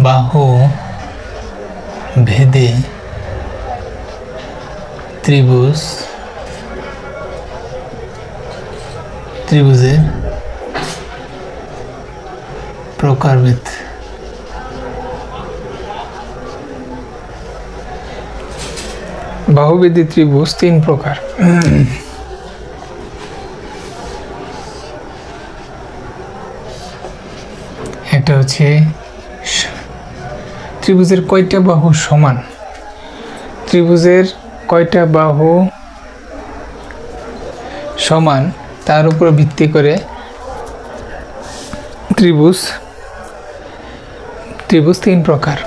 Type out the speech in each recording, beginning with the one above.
বাহু ভেদে ত্রিভুজের প্রকারভেদ। বাহুভেদী ত্রিভুজ তিন প্রকার। একটা হচ্ছে ত্রিভুজের কয়টা বাহু সমান, ত্রিভুজের কয়টা বাহু সমান তার উপর ভিত্তি করে ত্রিভুজ তিন প্রকার।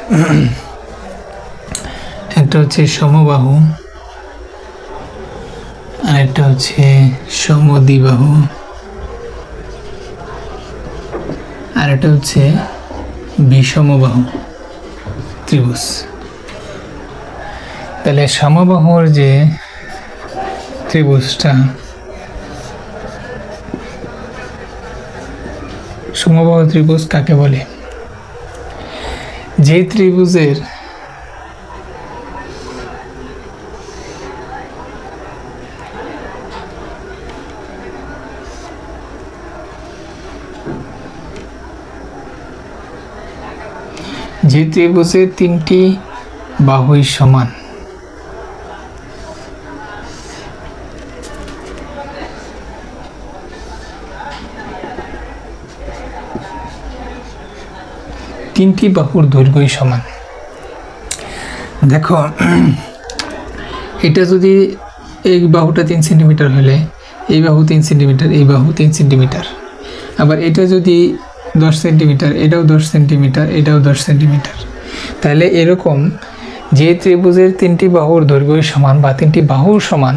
একটা হচ্ছে সমবাহু, আর একটা হচ্ছে সমদ্বিবাহু, আর একটা হচ্ছে বিষমবাহু ত্রিভুজ। তাহলে সমবাহুর যে ত্রিভুজটা, সমবাহু ত্রিভুজ কাকে বলে? যে ত্রিভুজের তিনটি বাহুই সমান, তিনটি বাহুর দৈর্ঘ্যই সমান। দেখো, এটা যদি এই বাহুটা 3 সেন্টিমিটার হলে এই বাহু 3 সেন্টিমিটার, এই বাহু 3 সেন্টিমিটার। আবার এটা যদি 10 সেন্টিমিটার, এটাও 10 সেন্টিমিটার, এটাও 10 সেন্টিমিটার। তাহলে এরকম যে ত্রিভুজের তিনটি বাহুর দৈর্ঘ্যই সমান বা তিনটি বাহুর সমান,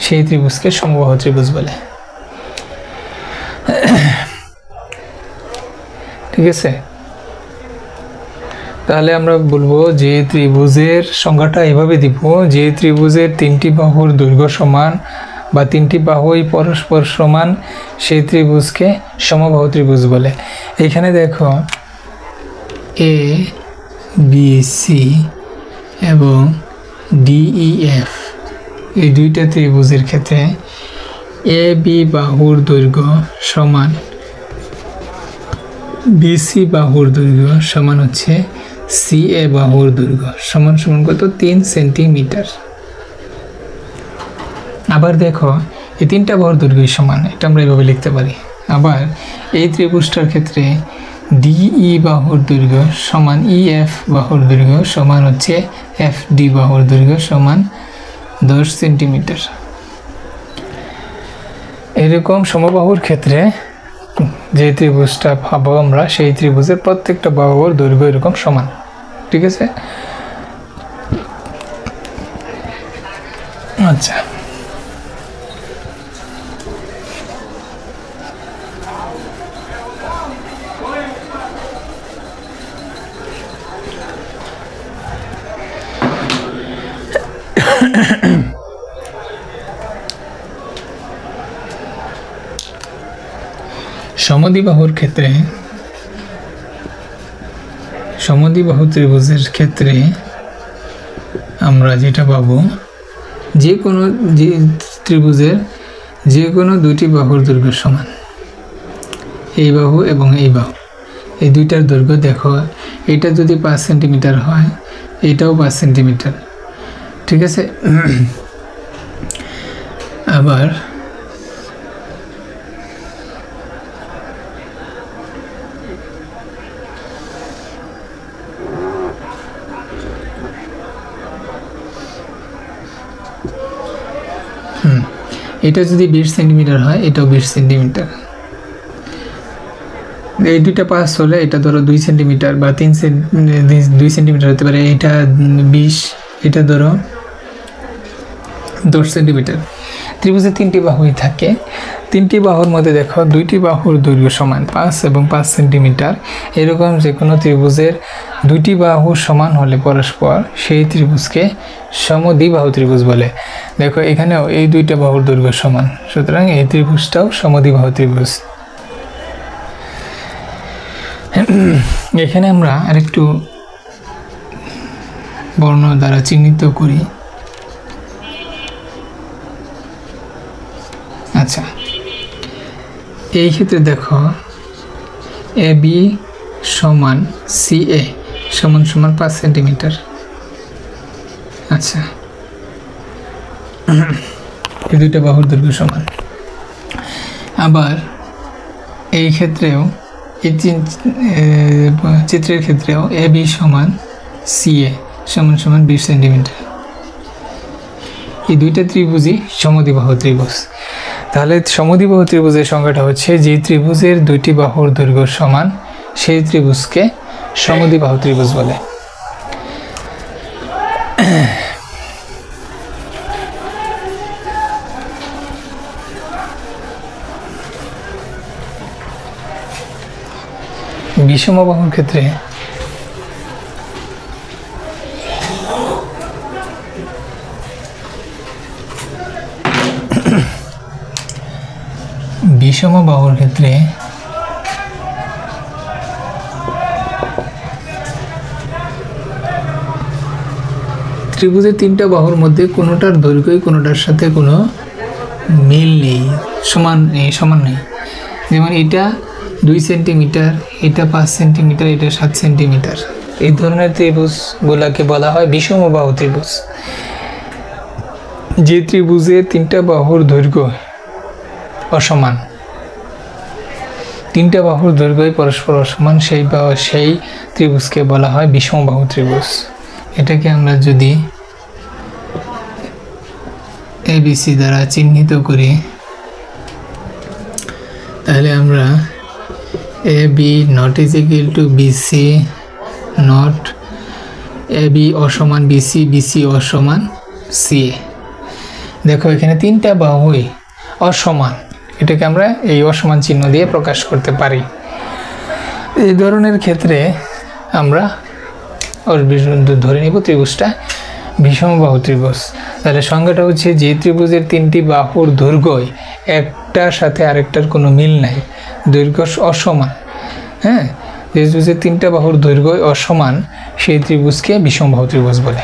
সেই ত্রিভুজকে সমবাহু ত্রিভুজ বলে। ঠিক আছে? তাহলে আমরা বলবো যে ত্রিভুজের সংজ্ঞাটা এভাবে দিব, যে ত্রিভুজের তিনটি বাহুর দৈর্ঘ্য সমান বা তিনটি বাহুই পরস্পর সমান, সেই ত্রিভুজকে সমবাহু ত্রিভুজ বলে। এখানে দেখো এ বি সি এবং ডি ই এফ, এই দুইটা ত্রিভুজের ক্ষেত্রে এ বি বাহুর দৈর্ঘ্য সমান বিসি বাহুর দৈর্ঘ্য সমান হচ্ছে সি এ বাহুর দৈর্ঘ্য সমান সমান কত? 3 সেন্টিমিটার। আবার দেখো, এই তিনটা বাহুর দৈর্ঘ্য সমান, এটা আমরা এভাবে লিখতে পারি। আবার এই ত্রিভুজটার ক্ষেত্রে ডিই বাহুর দৈর্ঘ্য সমান ইএফ বাহুর দৈর্ঘ্য সমান হচ্ছে এফ ডি বাহুর দৈর্ঘ্য সমান 10 সেন্টিমিটার। এরকম সমবাহুর ক্ষেত্রে যে ত্রিভুজটা পাবো আমরা, সেই ত্রিভুজের প্রত্যেকটা বাহুর দৈর্ঘ্য এরকম সমান। ঠিক আছে? আচ্ছা, সমদ্বিবাহুর ক্ষেত্রে, সমদ্বিবাহু ত্রিভুজের ক্ষেত্রে আমরা যেটা পাবো, যে কোনো ত্রিভুজের যে কোনো দুটি বাহুর দৈর্ঘ্য সমান। এই বাহু এবং এই বাহু, এই দুইটার দৈর্ঘ্য দেখো, এটা যদি 5 সেন্টিমিটার হয়, এটাও 5 সেন্টিমিটার। ঠিক আছে? আবার এটা যদি 20 সেন্টিমিটার হয়, এটাও 20 সেন্টিমিটার। এই দুইটা পাস হলে এটা ধরো 2 সেন্টিমিটার বা 2 সেন্টিমিটার হতে পারে। এটা 20, এটা ধরো 10 সেন্টিমিটার। ত্রিভুজে তিনটি বাহুই থাকে, তিনটি বাহুর মধ্যে দেখো দুইটি বাহুর দৈর্ঘ্য সমান 5 এবং 5 সেন্টিমিটার। এরকম যে কোনো ত্রিভুজের দুইটি বাহু সমান হলে পরস্পর, সেই ত্রিভুজকে সমদ্বিবাহু ত্রিভুজ বলে। দেখো, এখানেও এই দুইটা বাহুর দৈর্ঘ্য সমান, সুতরাং এই ত্রিভুজটাও সমদ্বিবাহু ত্রিভুজ। এখানে আমরা আরেকটু বর্ণ দ্বারা চিহ্নিত করি। আচ্ছা, এই ক্ষেত্রে দেখো এ বি সমান সি এ সমান সমান 5 সেন্টিমিটার। আচ্ছা, এই দুইটা বাহুর দৈর্ঘ্য সমান। আবার এই ক্ষেত্রেও এই চিত্রের ক্ষেত্রেও এ বি সমান সি এ সমান সমান 20 সেন্টিমিটার। এই দুইটা ত্রিভুজই সমদ্বিবাহু ত্রিভুজ। তাহলে সমদ্বিবাহু ত্রিভুজের সংজ্ঞাটা হচ্ছে যে ত্রিভুজের দুইটি বাহুর দৈর্ঘ্য সমান সেই ত্রিভুজকে সমদ্বিবাহু ত্রিভুজ বলে। বিষমবাহুর ক্ষেত্রে বিষমবাহুর ক্ষেত্রে ত্রিভুজের তিনটা বাহুর মধ্যে কোনোটার দৈর্ঘ্যই কোনোটার সাথে কোনো মিল নেই, সমান নেই। যেমন এটা 2 সেন্টিমিটার, এটা 5 সেন্টিমিটার, এটা 7 সেন্টিমিটার। এই ধরনের ত্রিভুজগুলোকে বলা হয় বিষমবাহু ত্রিভুজ। যে ত্রিভুজের তিনটা বাহুর দৈর্ঘ্য অসমান, তিনটা বাহুর দৈর্ঘ্যই পরস্পর অসমান, সেই ত্রিভুজকে বলা হয় বিষমবাহু ত্রিভুজ। এটাকে আমরা যদি এবিসি দ্বারা চিহ্নিত করি তাহলে আমরা A B not is equal to BC not, A B অসমান বিসি, বিসি অসমান সি এ। দেখো এখানে তিনটা বাহুই অসমান, এটাকে আমরা এই অসমান চিহ্ন দিয়ে প্রকাশ করতে পারি। এই ধরনের ক্ষেত্রে আমরা ধরে নিব ত্রিভুজটা বিষমবাহু ত্রিভুজ। তাহলে সংজ্ঞাটা হচ্ছে যে ত্রিভুজের তিনটি বাহুর দৈর্ঘ্য একটার সাথে আরেকটার কোনো মিল নাই, দৈর্ঘ্য অসমান। হ্যাঁ, যে ত্রিভুজের তিনটা বাহুর দৈর্ঘ্য অসমান সেই ত্রিভুজকে বিষমবাহু ত্রিভুজ বলে।